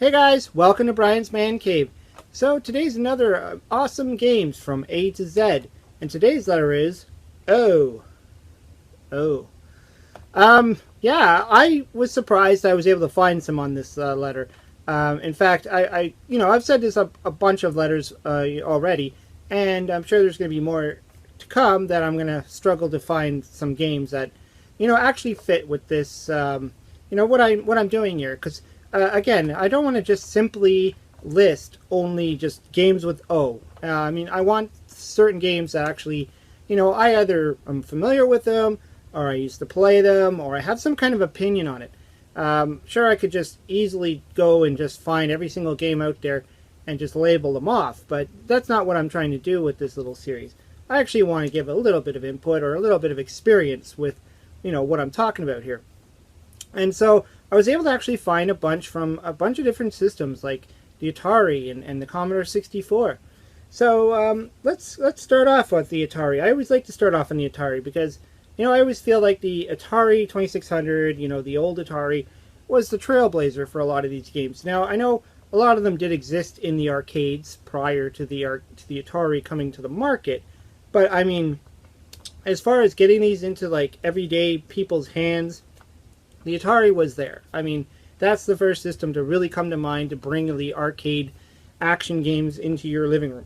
Hey guys, welcome to Brian's Man Cave. So today's another awesome games from A to Z, and today's letter is O. O. Yeah, I was surprised I was able to find some on this letter. In fact, I've said this a bunch of letters already, and I'm sure there's going to be more to come that I'm going to struggle to find some games that, actually fit with this, what I'm doing here, because. Again, I don't want to just simply list only just games with O. I want certain games that actually, I either am familiar with them, or I used to play them, or I have some kind of opinion on it. Sure, I could just easily go and just find every single game out there and just label them off, but that's not what I'm trying to do with this little series. I actually want to give a little bit of input or a little bit of experience with, what I'm talking about here. And so I was able to actually find a bunch from a bunch of different systems like the Atari and the Commodore 64. So let's start off with the Atari. I always like to start off on the Atari because, I always feel like the Atari 2600, the old Atari, was the trailblazer for a lot of these games. Now, I know a lot of them did exist in the arcades prior to the Atari coming to the market, but I mean, as far as getting these into like everyday people's hands, the Atari was there. I mean, that's the first system to really come to mind to bring the arcade action games into your living room.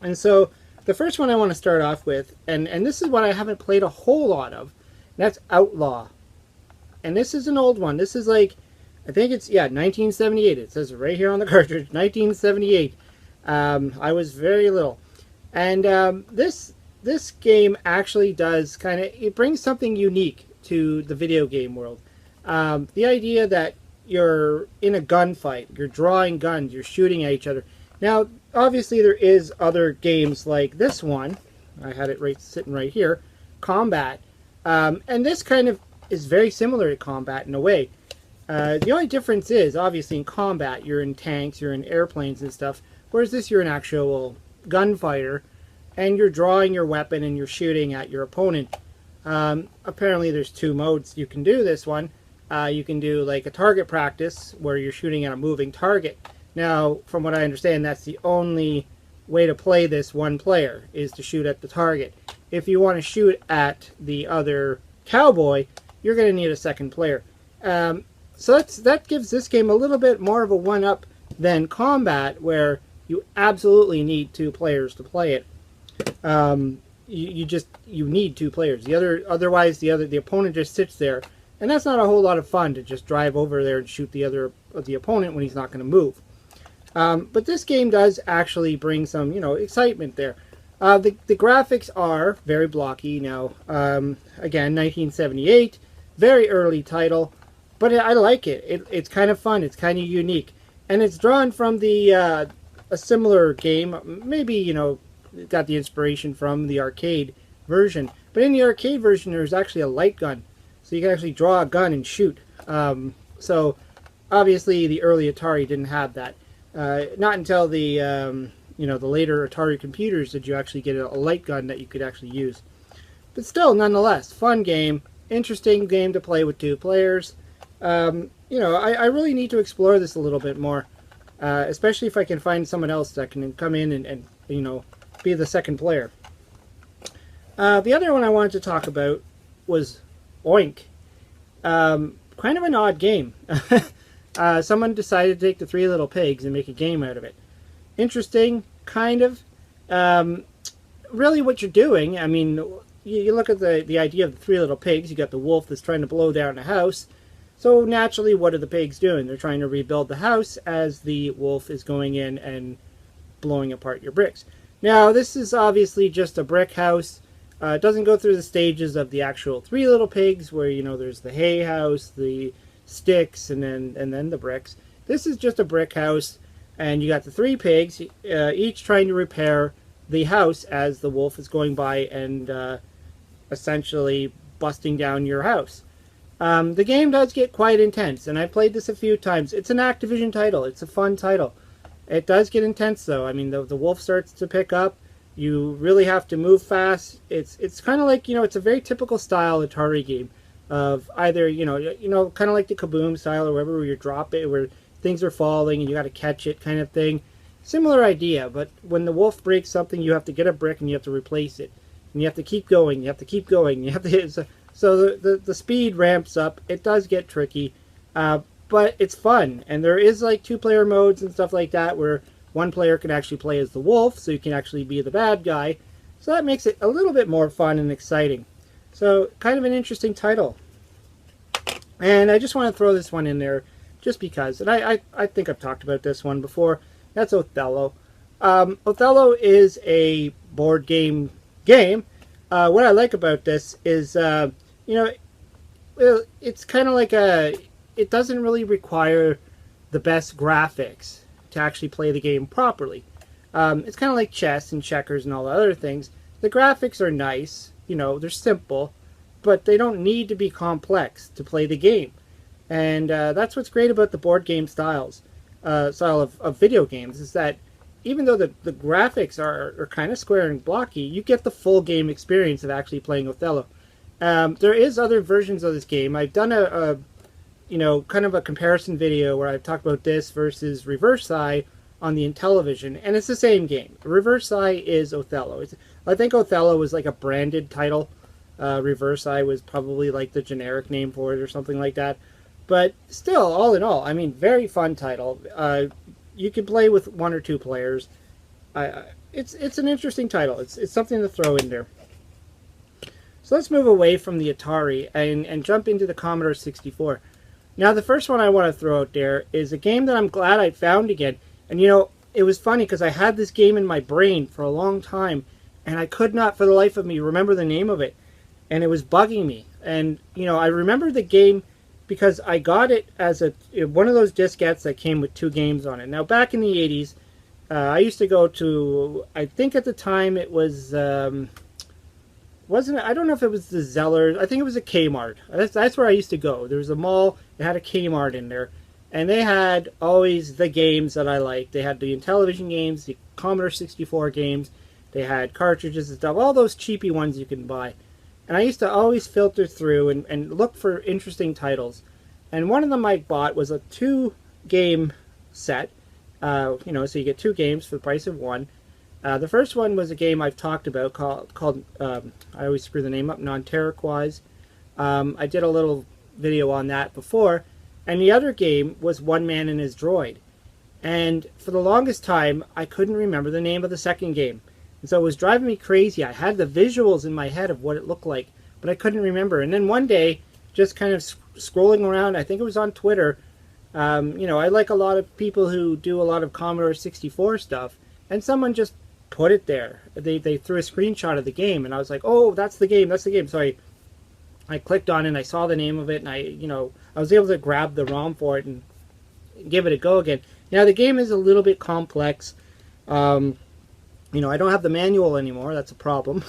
And so the first one I want to start off with, and this is what I haven't played a whole lot of, and that's Outlaw. And this is an old one. This is like, I think it's, 1978. It says right here on the cartridge, 1978. I was very little. And this game actually does it brings something unique to the video game world. The idea that you're in a gunfight, you're drawing guns, you're shooting at each other. Now, obviously there is other games like this one. I had it sitting right here, Combat. And this kind of is very similar to Combat in a way. The only difference is, obviously in Combat, you're in tanks, you're in airplanes and stuff, whereas this you're an actual gunfighter, and you're drawing your weapon and you're shooting at your opponent. Apparently there's two modes you can do this one. You can do like a target practice where you're shooting at a moving target. Now, from what I understand, that's the only way to play this one player, is to shoot at the target. If you want to shoot at the other cowboy, you're going to need a second player. So that gives this game a little bit more of a one-up than Combat, where you absolutely need two players to play it. You need two players. Otherwise the opponent just sits there, and that's not a whole lot of fun to just drive over there and shoot the opponent when he's not going to move. But this game does actually bring some excitement there. The graphics are very blocky now. Again, 1978, very early title, but I like it. It's kind of fun. It's kind of unique, and it's drawn from a similar game. Maybe got the inspiration from the arcade version, but in the arcade version there's actually a light gun, so you can actually draw a gun and shoot. So obviously the early Atari didn't have that. Not until the the later Atari computers did you actually get a light gun that you could actually use. But still, nonetheless, fun game, interesting game to play with two players. I really need to explore this a little bit more, especially if I can find someone else that can come in and be the second player. The other one I wanted to talk about was Boink. Kind of an odd game. Someone decided to take the Three Little Pigs and make a game out of it. Interesting, kind of. Really what you're doing, I mean, you look at the idea of the Three Little Pigs. You got the wolf that's trying to blow down a house. So naturally, what are the pigs doing? They're trying to rebuild the house as the wolf is going in and blowing apart your bricks. Now, this is obviously just a brick house. It doesn't go through the stages of the actual Three Little Pigs, where there's the hay house, the sticks, and then the bricks. This is just a brick house, and you got the three pigs, each trying to repair the house as the wolf is going by and essentially busting down your house. The game does get quite intense, and I played this a few times. It's an Activision title. It's a fun title. It does get intense, though. I mean, the wolf starts to pick up. You really have to move fast. It's kind of like, it's a very typical style Atari game of either, kind of like the Kaboom style or wherever you drop it, where things are falling and you got to catch it kind of thing. Similar idea, but when the wolf breaks something, you have to get a brick and you have to replace it. And you have to keep going, you have to keep going, you have to... So the speed ramps up. It does get tricky, but it's fun. And there is like 2-player modes and stuff like that where one player can actually play as the wolf, so you can actually be the bad guy. So that makes it a little bit more fun and exciting. So kind of an interesting title. And I just want to throw this one in there just because. And I think I've talked about this one before. That's Othello. Othello is a board game. What I like about this is, it's kind of like it doesn't really require the best graphics to actually play the game properly. It's kind of like chess and checkers and all the other things. The graphics are nice, they're simple, but they don't need to be complex to play the game. And that's what's great about the board game style of video games, is that even though the graphics are kind of square and blocky, you get the full game experience of actually playing Othello. There is other versions of this game. I've done a kind of a comparison video where I've talked about this versus Reverse Eye on the Intellivision, and it's the same game. Reverse Eye is Othello. I think Othello was like a branded title. Reverse Eye was probably like the generic name for it or something like that. But still, all in all, I mean, very fun title. You can play with 1 or 2 players. It's an interesting title. It's something to throw in there. So let's move away from the Atari and jump into the Commodore 64. Now, the first one I want to throw out there is a game that I'm glad I found again. And, it was funny because I had this game in my brain for a long time, and I could not, for the life of me, remember the name of it. And it was bugging me. And, I remember the game because I got it as one of those diskettes that came with 2 games on it. Now, back in the 80s, I used to go to, I think at the time it was, I don't know if it was the Zellers, I think it was a Kmart. That's where I used to go. There was a mall, it had a Kmart in there. And they had always the games that I liked. They had the Intellivision games, the Commodore 64 games, they had cartridges and stuff, all those cheapy ones you can buy. And I used to always filter through and look for interesting titles. And one of them I bought was a 2-game set. So you get 2 games for the price of 1. The first one was a game I've talked about called I always screw the name up, Non-Terraquoise. I did a little video on that before. And the other game was One Man and His Droid. And for the longest time, I couldn't remember the name of the second game. And so it was driving me crazy. I had the visuals in my head of what it looked like, but I couldn't remember. And then one day, just kind of scrolling around, I think it was on Twitter, I like a lot of people who do a lot of Commodore 64 stuff, and someone just put it there. They threw a screenshot of the game, and I was like, oh, that's the game. So I clicked on it, and I saw the name of it, and I was able to grab the ROM for it and give it a go again. Now, the game is a little bit complex. I don't have the manual anymore. That's a problem.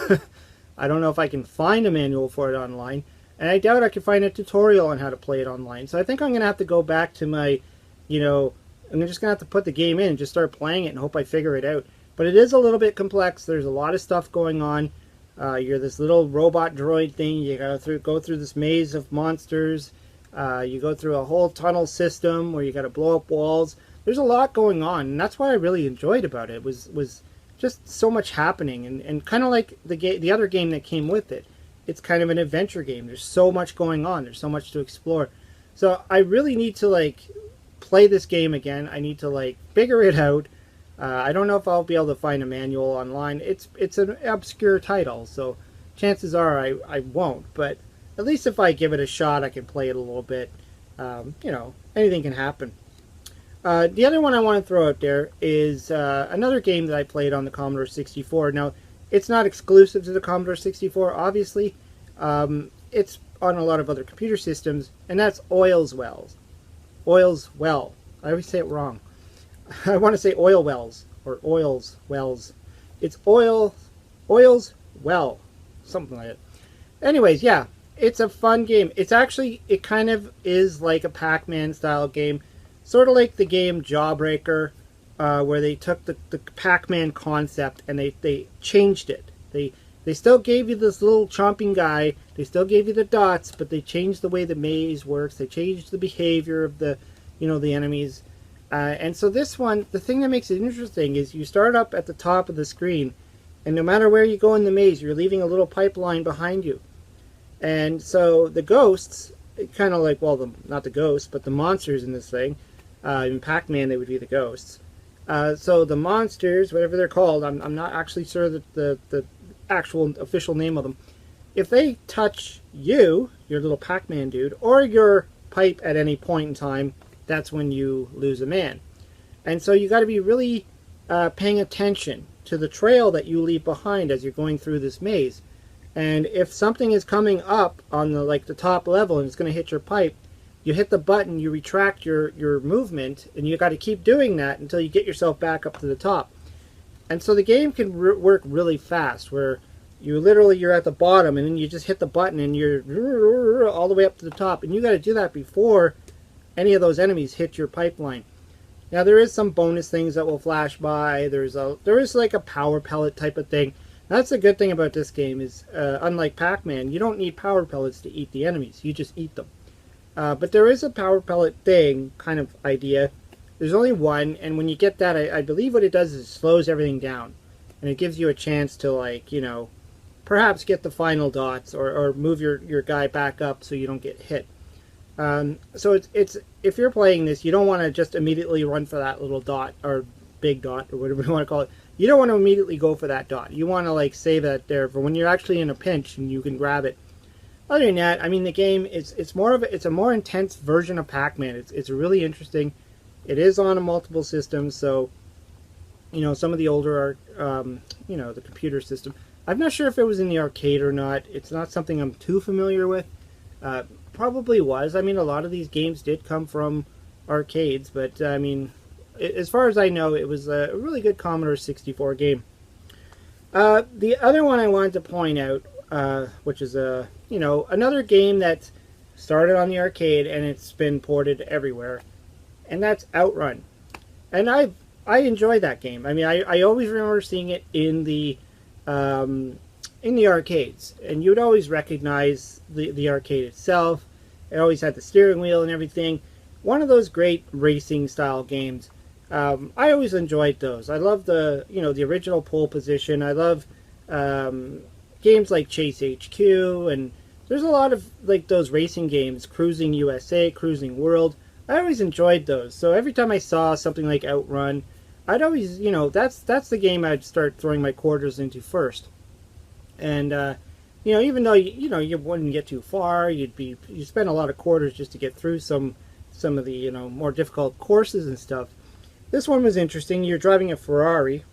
I don't know if I can find a manual for it online. And I doubt I can find a tutorial on how to play it online. So I think I'm going to have to go back to my, I'm just going to have to put the game in and just start playing it and hope I figure it out. But it is a little bit complex. There's a lot of stuff going on. You're this little robot droid thing. You got to go through this maze of monsters. You go through a whole tunnel system where you got to blow up walls. There's a lot going on. And that's what I really enjoyed about it. Was just so much happening, and kind of like the other game that came with it. It's kind of an adventure game. There's so much going on. There's so much to explore. So I really need to play this game again. I need to figure it out. I don't know if I'll be able to find a manual online. It's an obscure title, so chances are I won't. But at least if I give it a shot, I can play it a little bit. Anything can happen. The other one I want to throw out there is another game that I played on the Commodore 64. Now, it's not exclusive to the Commodore 64, obviously. It's on a lot of other computer systems, and that's Oil's Wells. Oil's Well. I always say it wrong. I want to say Oil Wells, or Oil's Wells. It's Oil's Well. Something like that. Anyways, yeah, it's a fun game. It kind of is like a Pac-Man style game. Sort of like the game Jawbreaker, where they took the Pac-Man concept and they changed it. They still gave you this little chomping guy. They still gave you the dots, but they changed the way the maze works. They changed the behavior of the enemies. And so this one, the thing that makes it interesting is you start up at the top of the screen, and no matter where you go in the maze, you're leaving a little pipeline behind you. And so the ghosts, kind of like, well, not the ghosts, but the monsters in this thing, in Pac-Man they would be the ghosts. So the monsters, whatever they're called, I'm not actually sure that the actual official name of them, if they touch you, your little Pac-Man dude, or your pipe at any point in time, that's when you lose a man. And so you got to be really paying attention to the trail that you leave behind as you're going through this maze. And if something is coming up on the top level and it's going to hit your pipe, you hit the button, you retract your movement, and you got to keep doing that until you get yourself back up to the top. And so the game can work really fast, where you're at the bottom and then you just hit the button and you're all the way up to the top, and you got to do that before any of those enemies hit your pipeline. Now there is some bonus things that will flash by. There is like a power pellet type of thing. That's the good thing about this game is, unlike Pac-Man, you don't need power pellets to eat the enemies. You just eat them. But there is a power pellet thing kind of idea. There's only one, and when you get that, I believe what it does is it slows everything down. And it gives you a chance to, perhaps get the final dots or move your guy back up so you don't get hit. So it's if you're playing this, you don't want to just immediately run for that little dot, or big dot, or whatever you want to call it. You don't want to immediately go for that dot. You want to save that there for when you're actually in a pinch and you can grab it. Other than that, I mean, the game it's a more intense version of Pac-Man. It's really interesting. It is on a multiple systems, so some of the older the computer system. I'm not sure if it was in the arcade or not. It's not something I'm too familiar with. Probably was. I mean, a lot of these games did come from arcades, but I mean, as far as I know, it was a really good Commodore 64 game. The other one I wanted to point out, which is another game that started on the arcade and it's been ported everywhere, and that's Outrun. And I enjoyed that game. I mean, I always remember seeing it in the arcades, and you'd always recognize the arcade itself. It always had the steering wheel and everything. One of those great racing style games. I always enjoyed those. I love the original pole position. I love games like Chase HQ, and there's a lot of those racing games, Cruising USA, Cruising World. I always enjoyed those. So every time I saw something like Outrun, I'd always, that's the game I'd start throwing my quarters into first. And even though you wouldn't get too far, you spend a lot of quarters just to get through some of the more difficult courses and stuff. This one was interesting. You're driving a Ferrari.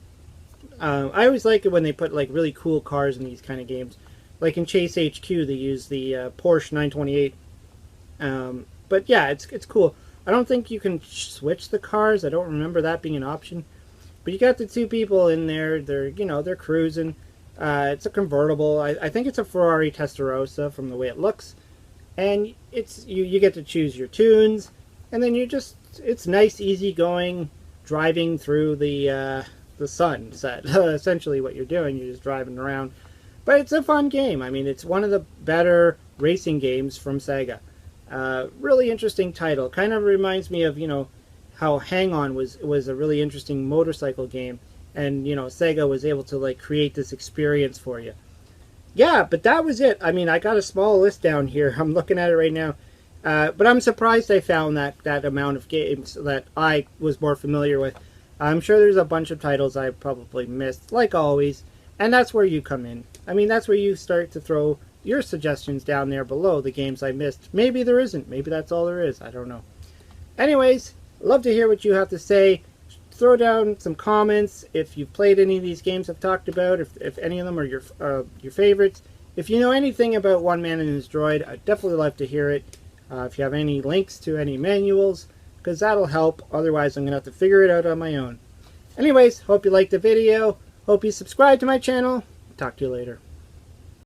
I always like it when they put really cool cars in these kind of games. Like in Chase HQ, they use the Porsche 928. But yeah, it's cool. I don't think you can switch the cars. I don't remember that being an option. But you got the two people in there. They're cruising. It's a convertible. I think it's a Ferrari Testarossa from the way it looks. And it's you get to choose your tunes, and then it's nice, easy going, driving through the sunset. Essentially what you're doing, you're just driving around. But it's a fun game. I mean, it's one of the better racing games from Sega. Really interesting title. Kind of reminds me of, how Hang-On was a really interesting motorcycle game. And, Sega was able to, create this experience for you. Yeah, but that was it. I mean, I got a small list down here. I'm looking at it right now. But I'm surprised I found that amount of games that I was more familiar with. I'm sure there's a bunch of titles I probably missed, like always. And that's where you come in. I mean, that's where you start to throw your suggestions down there below, the games I missed. Maybe there isn't. Maybe that's all there is. I don't know. Anyways, love to hear what you have to say. Throw down some comments if you've played any of these games I've talked about, if any of them are your favorites. If you know anything about One Man and His Droid, I'd definitely love to hear it. If you have any links to any manuals, because that'll help. Otherwise, I'm going to have to figure it out on my own. Anyways, hope you liked the video. Hope you subscribe to my channel. Talk to you later.